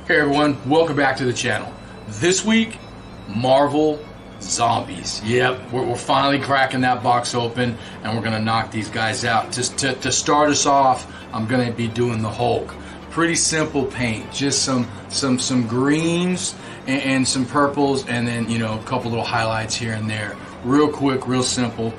Hey everyone, welcome back to the channel. This week, Marvel Zombies. Yep, we're finally cracking that box open and we're gonna knock these guys out. Just to start us off, I'm gonna be doing the Hulk. Pretty simple paint, just some greens and some purples, and then, you know, a couple little highlights here and there. Real quick, real simple.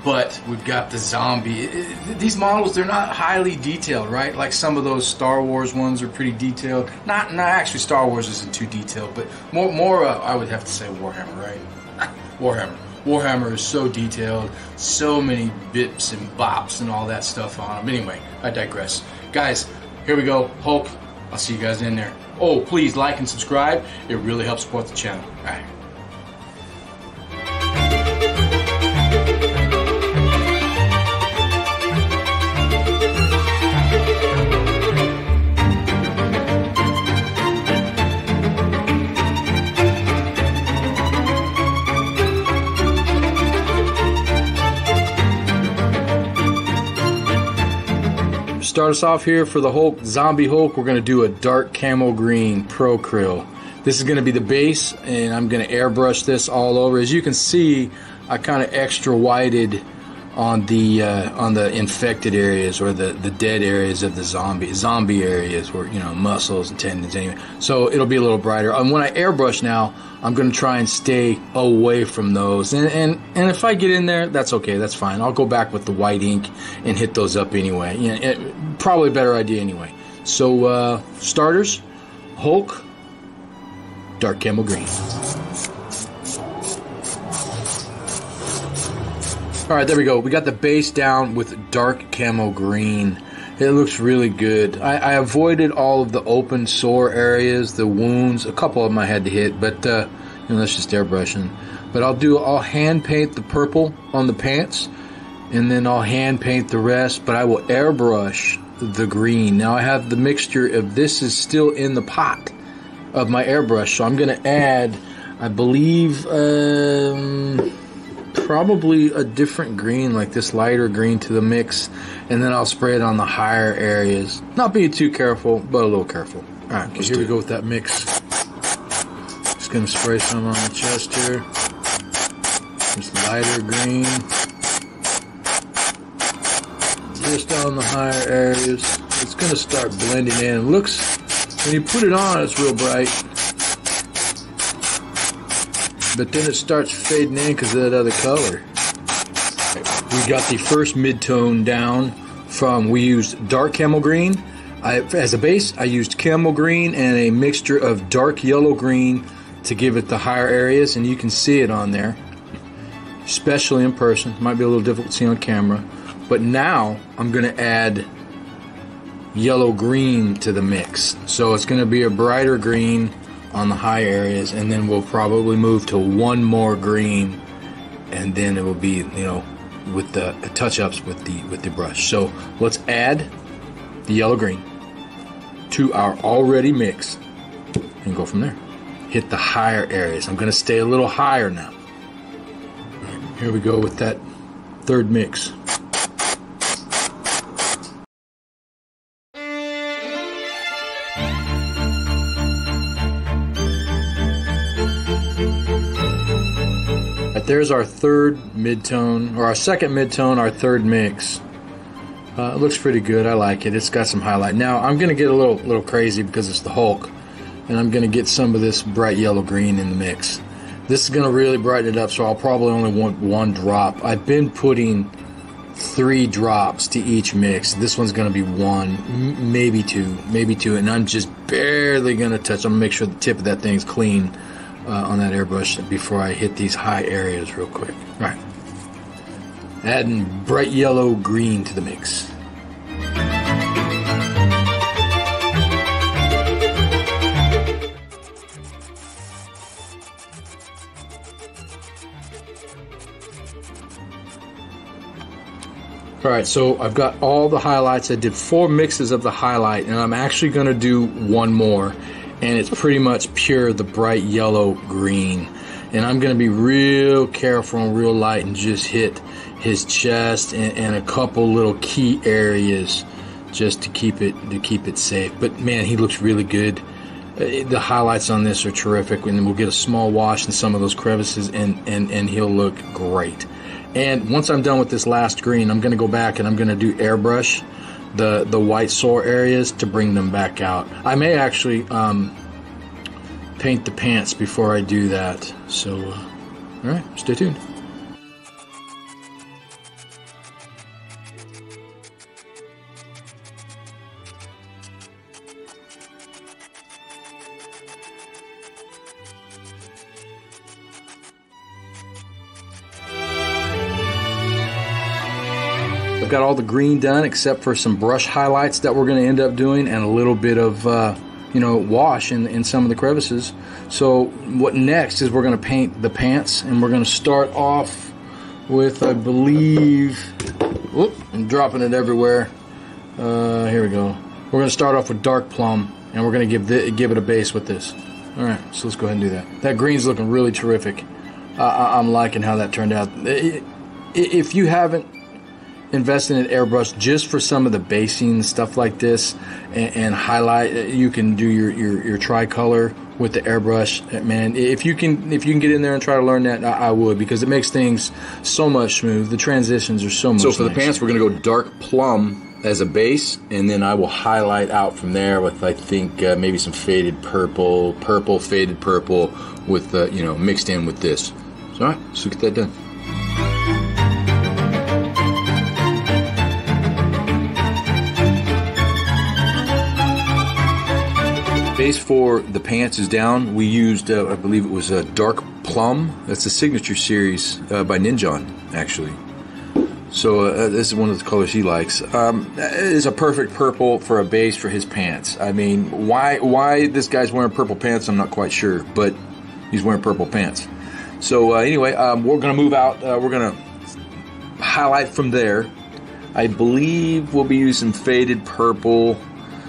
But we've got the zombie. These models, they're not highly detailed, right? Like some of those Star Wars ones are pretty detailed. Not actually, Star Wars isn't too detailed, but more I would have to say Warhammer, right? Warhammer is so detailed, so many bips and bops and all that stuff on them. Anyway, I digress. Guys, here we go. Hulk, I'll see you guys in there. Oh, please like and subscribe. It really helps support the channel. All right. Start us off here for the Hulk, Zombie Hulk. We're going to do a dark camo green Pro Acryl. This is going to be the base, and I'm going to airbrush this all over. As you can see, I kind of extra whited on the infected areas, or the dead areas of the zombie areas, where, you know, muscles and tendons anyway. So it'll be a little brighter. And when I airbrush now, I'm going to try and stay away from those. And if I get in there, that's okay. That's fine. I'll go back with the white ink and hit those up anyway. You know, probably a better idea anyway. So starters, Hulk, dark camo green. Alright, there we go. We got the base down with dark camo green. It looks really good. I avoided all of the open sore areas, the wounds. A couple of them I had to hit, but you know, that's just airbrushing. But I'll hand paint the purple on the pants, and then I'll hand paint the rest, but I will airbrush the green. Now I have the mixture of this is still in the pot of my airbrush, so I'm going to add, I believe, probably a different green, like this lighter green, to the mix, and then I'll spray it on the higher areas. Not being too careful, but a little careful. Alright, okay, here we go with that mix. Just going to spray some on the chest here. This lighter green. Just on the higher areas. It's going to start blending in. It looks, when you put it on, it's real bright. But then it starts fading in because of that other color. We got the first mid-tone down from, we used dark camo green. As a base, I used camo green and a mixture of dark yellow green to give it the higher areas, and you can see it on there, especially in person. Might be a little difficult to see on camera. But now I'm going to add yellow green to the mix. So it's going to be a brighter green on the high areas, and then we'll probably move to one more green, and then it will be, you know, with the touch-ups with the brush. So let's add the yellow green to our already mix and go from there. Hit the higher areas. I'm going to stay a little higher now. Right, here we go with that third mix. There's our third mid-tone, or our second mid-tone, our third mix. It looks pretty good. I like it. It's got some highlight. Now I'm going to get a little crazy because it's the Hulk, and I'm going to get some of this bright yellow green in the mix. This is going to really brighten it up, so I'll probably only want one drop. I've been putting 3 drops to each mix. This one's going to be 1, maybe 2, and I'm just barely going to touch. I'm going to make sure the tip of that thing's clean on that airbrush before I hit these high areas real quick. All right, adding bright yellow green to the mix. All right, so I've got all the highlights. I did 4 mixes of the highlight, and I'm actually going to do one more. And it's pretty much pure the bright yellow green, and I'm going to be real careful and real light and just hit his chest and a couple little key areas just to keep it safe. But man, he looks really good. The highlights on this are terrific, and we'll get a small wash in some of those crevices, and he'll look great. And once I'm done with this last green, I'm going to go back and I'm going to do airbrush the white sore areas to bring them back out. I may actually paint the pants before I do that. So, all right, stay tuned. I've got all the green done except for some brush highlights that we're going to end up doing, and a little bit of wash in some of the crevices. So what next is we're going to paint the pants, and we're going to start off with, I believe, whoop, I'm dropping it everywhere. Here we go. We're going to start off with dark plum, and we're going to give it a base with this. All right, so let's go ahead and do that. That green's looking really terrific. I'm liking how that turned out. If you haven't invested in airbrush just for some of the basing stuff like this and highlight, you can do your tricolor with the airbrush. Man, if you can get in there and try to learn that, I would, because it makes things so much smooth. The transitions are so much. So for the pants, we're going to go dark plum as a base, and then I will highlight out from there with, I think, maybe some faded purple, faded purple with mixed in with this. So, all right, let's get that done. Base for the pants is down. We used, I believe it was a dark plum. That's the signature series by Ninjon, actually. So this is one of the colors he likes. It is a perfect purple for a base for his pants. I mean, why this guy's wearing purple pants, I'm not quite sure, but he's wearing purple pants. So anyway, we're going to move out. We're going to highlight from there. I believe we'll be using faded purple,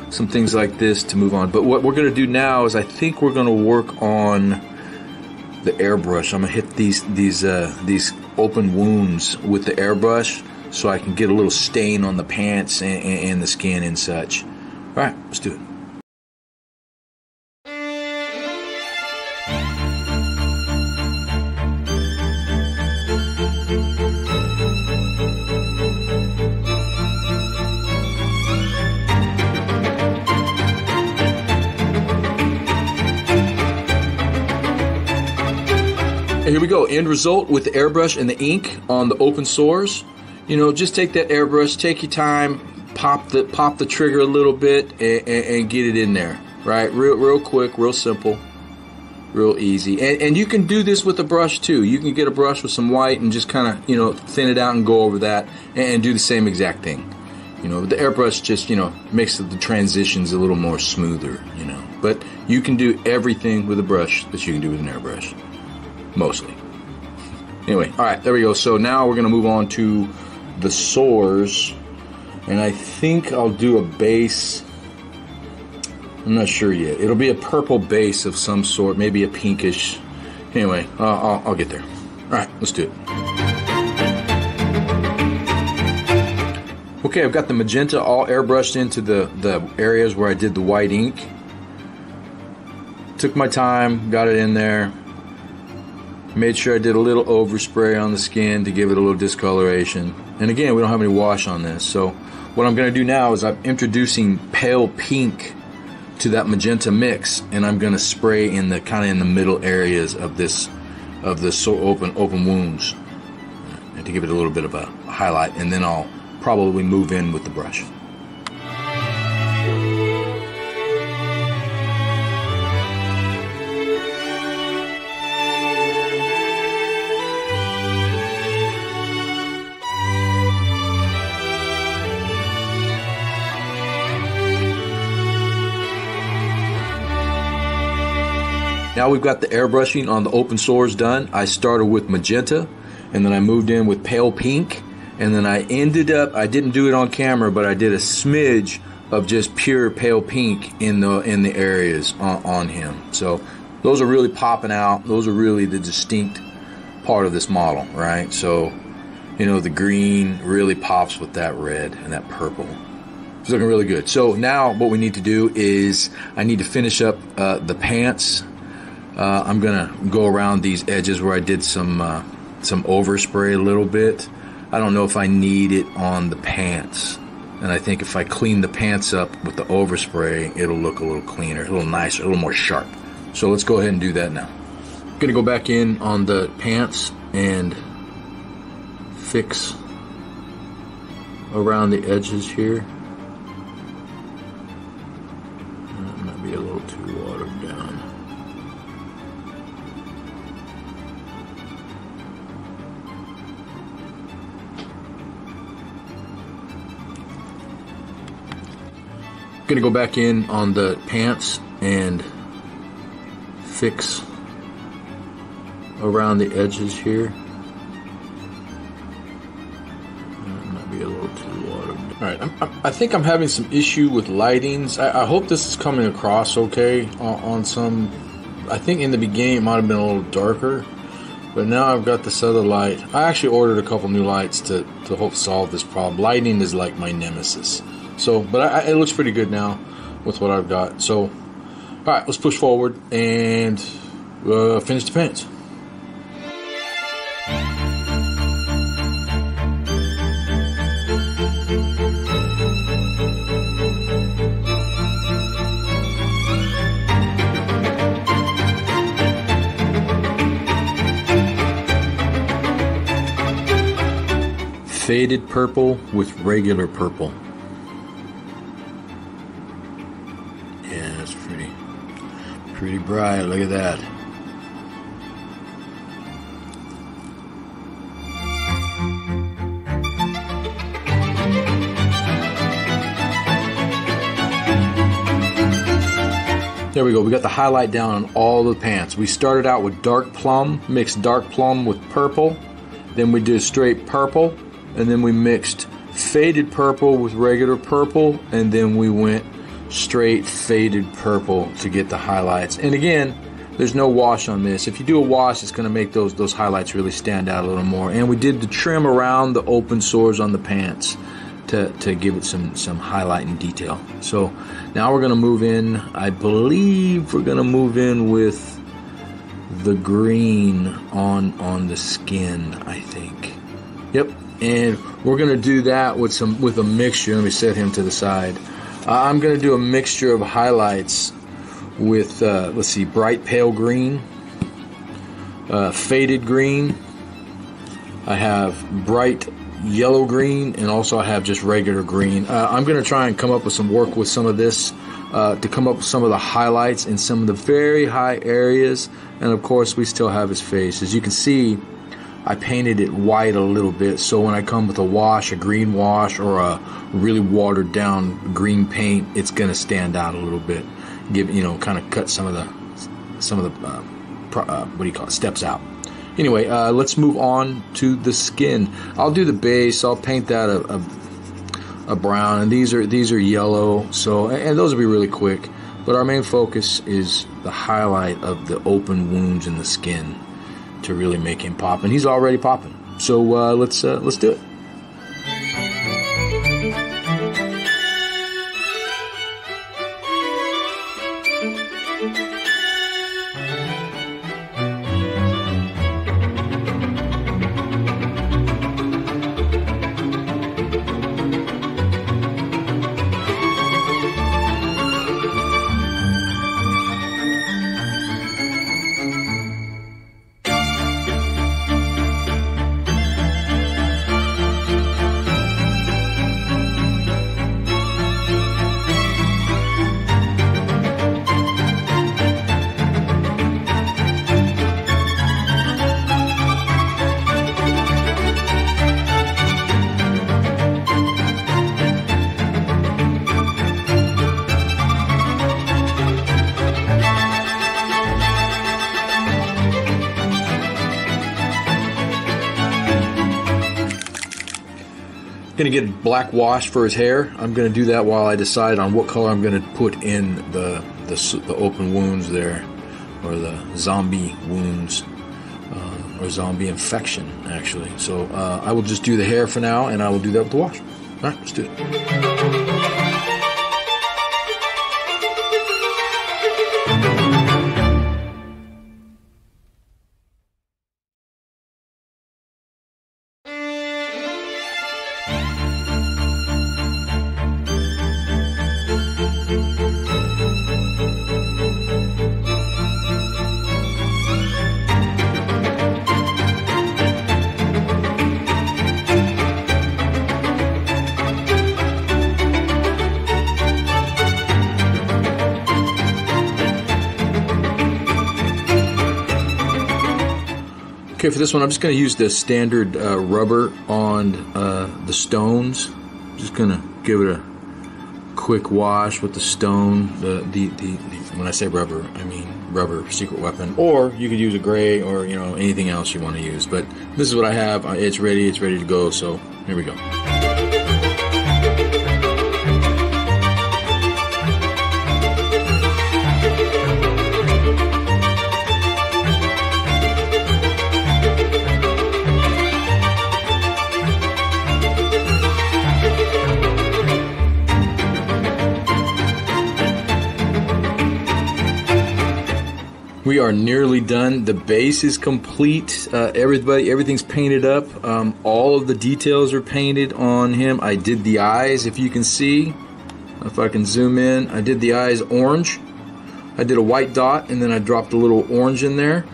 some things like this to move on. But what we're going to do now is I think we're going to work on the airbrush. I'm going to hit these open wounds with the airbrush so I can get a little stain on the pants and the skin and such. All right, let's do it. Here we go, end result with the airbrush and the ink on the open sores. Just take that airbrush, take your time, pop the trigger a little bit, and get it in there, right? Real quick, real simple, real easy. And you can do this with a brush too. You can get a brush with some white and just kind of, thin it out and go over that and do the same exact thing. The airbrush just, makes the transitions a little more smoother, But you can do everything with a brush that you can do with an airbrush. Mostly. Anyway, all right, there we go. So now we're going to move on to the sores, and I think I'll do a base. I'm not sure yet. It'll be a purple base of some sort, maybe a pinkish. Anyway, I'll get there. All right, let's do it. Okay, I've got the magenta all airbrushed into the areas where I did the white ink. Took my time, got it in there. Made sure I did a little overspray on the skin to give it a little discoloration. And again, we don't have any wash on this. So what I'm going to do now is I'm introducing pale pink to that magenta mix, and I'm going to spray in the kind of in the middle areas of this open wounds, and to give it a little bit of a highlight. And then I'll probably move in with the brush. Now we've got the airbrushing on the open sores done. I started with magenta, and then I moved in with pale pink, and then I ended up, I didn't do it on camera, but I did a smidge of just pure pale pink in the areas on him. So those are really popping out. Those are really the distinct part of this model, right? So, the green really pops with that red and that purple. It's looking really good. So now what we need to do is I need to finish up the pants. I'm gonna go around these edges where I did some overspray a little bit. I don't know if I need it on the pants, and I think if I clean the pants up with the overspray, it'll look a little cleaner, a little nicer, a little more sharp. So let's go ahead and do that now. I'm gonna go back in on the pants and fix around the edges here. That might be a little too watered down. I'm gonna go back in on the pants and fix around the edges here. That might be a little too watered. All right, I think I'm having some issue with lightings. I hope this is coming across okay on some. I think in the beginning it might have been a little darker, but now I've got this other light. I actually ordered a couple new lights to help solve this problem. Lighting is like my nemesis. So, but it looks pretty good now with what I've got. So, all right, let's push forward and finish the pants. Faded purple with regular purple. Yeah, that's pretty bright. Look at that. There we go. We got the highlight down on all the pants. We started out with dark plum, mixed dark plum with purple. Then we did straight purple. And then we mixed faded purple with regular purple, and then we went straight faded purple to get the highlights. And again, there's no wash on this. If you do a wash, it's going to make those highlights really stand out a little more. And we did the trim around the open sores on the pants to give it some highlight and detail. So now we're going to move in. I believe we're going to move in with the green on the skin, I think. Yep. And we're going to do that with a mixture. Let me set him to the side. I'm going to do a mixture of highlights with, let's see, bright pale green, faded green. I have bright yellow green, and also I have just regular green. I'm going to try and come up with work with some of this to come up with some of the highlights in some of the very high areas. And of course, we still have his face. As you can see, I painted it white a little bit, so when I come with a wash, a green wash, or a really watered down green paint, it's going to stand out a little bit. Kind of cut some of the what do you call it, steps out. Anyway, let's move on to the skin. I'll do the base. I'll paint that a brown, and these are yellow. So, and those will be really quick. But our main focus is the highlight of the open wounds in the skin, to really make him pop, and he's already popping. So let's do it. Going to get black wash for his hair. I'm going to do that while I decide on what color I'm going to put in the open wounds there, or the zombie wounds, or zombie infection actually. So I will just do the hair for now, and I will do that with the wash. All right, let's do it. Okay, for this one, I'm just going to use the standard rubber on the stones. Just going to give it a quick wash with the stone. When I say rubber, I mean rubber secret weapon. Or you could use a gray or anything else you want to use. But this is what I have. It's ready. It's ready to go. So here we go. We are nearly done. The base is complete. Everything's painted up. All of the details are painted on him. I did the eyes, if you can see. If I can zoom in, I did the eyes orange. I did a white dot, and then I dropped a little orange in there.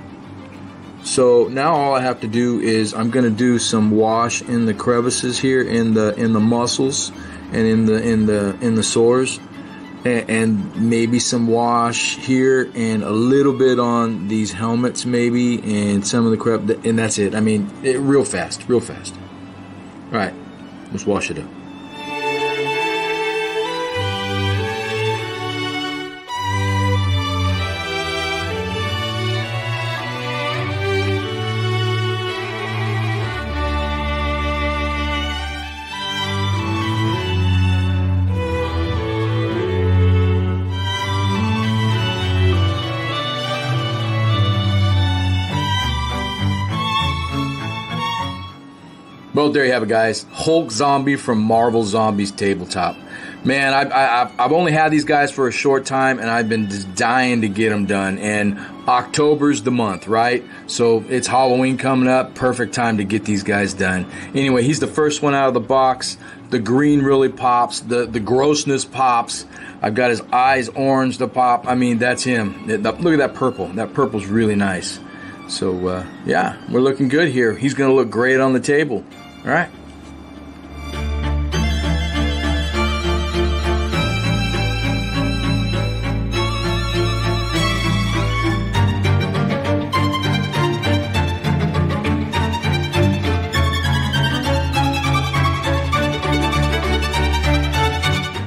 So now all I have to do is I'm going to do some wash in the crevices here, in the muscles, and in the sores. And maybe some wash here and a little bit on these helmets maybe and some of the crap, and that's it. I mean, real fast. All right, let's wash it up. Well, there you have it, guys. Hulk Zombie from Marvel Zombies Tabletop. Man, I've only had these guys for a short time, and I've been just dying to get them done. And October's the month, right? So it's Halloween coming up. Perfect time to get these guys done. Anyway, he's the first one out of the box. The green really pops. The grossness pops. I've got his eyes orange to pop. I mean, that's him. Look at that purple. That purple's really nice. So, yeah, we're looking good here. He's going to look great on the table. All right.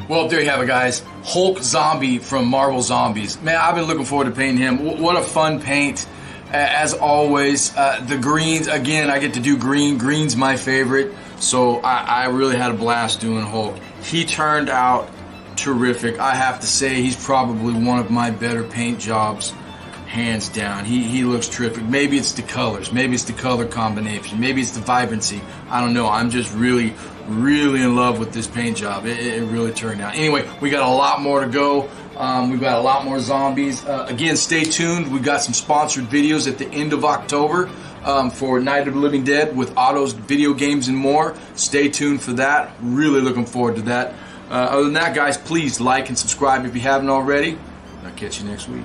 Well, there you have it, guys. Hulk Zombie from Marvel Zombies. Man, I've been looking forward to painting him. What a fun paint. As always, the greens, again, I get to do green. Green's my favorite, so I really had a blast doing Hulk. He turned out terrific. I have to say, he's probably one of my better paint jobs, hands down. He looks terrific. Maybe it's the colors. Maybe it's the color combination. Maybe it's the vibrancy. I don't know. I'm just really in love with this paint job. It really turned out. Anyway, we got a lot more to go. We've got a lot more zombies. Again, stay tuned. We've got some sponsored videos at the end of October for Night of the Living Dead with autos, video games, and more. Stay tuned for that. Really looking forward to that. Other than that, guys, please like and subscribe if you haven't already. I'll catch you next week.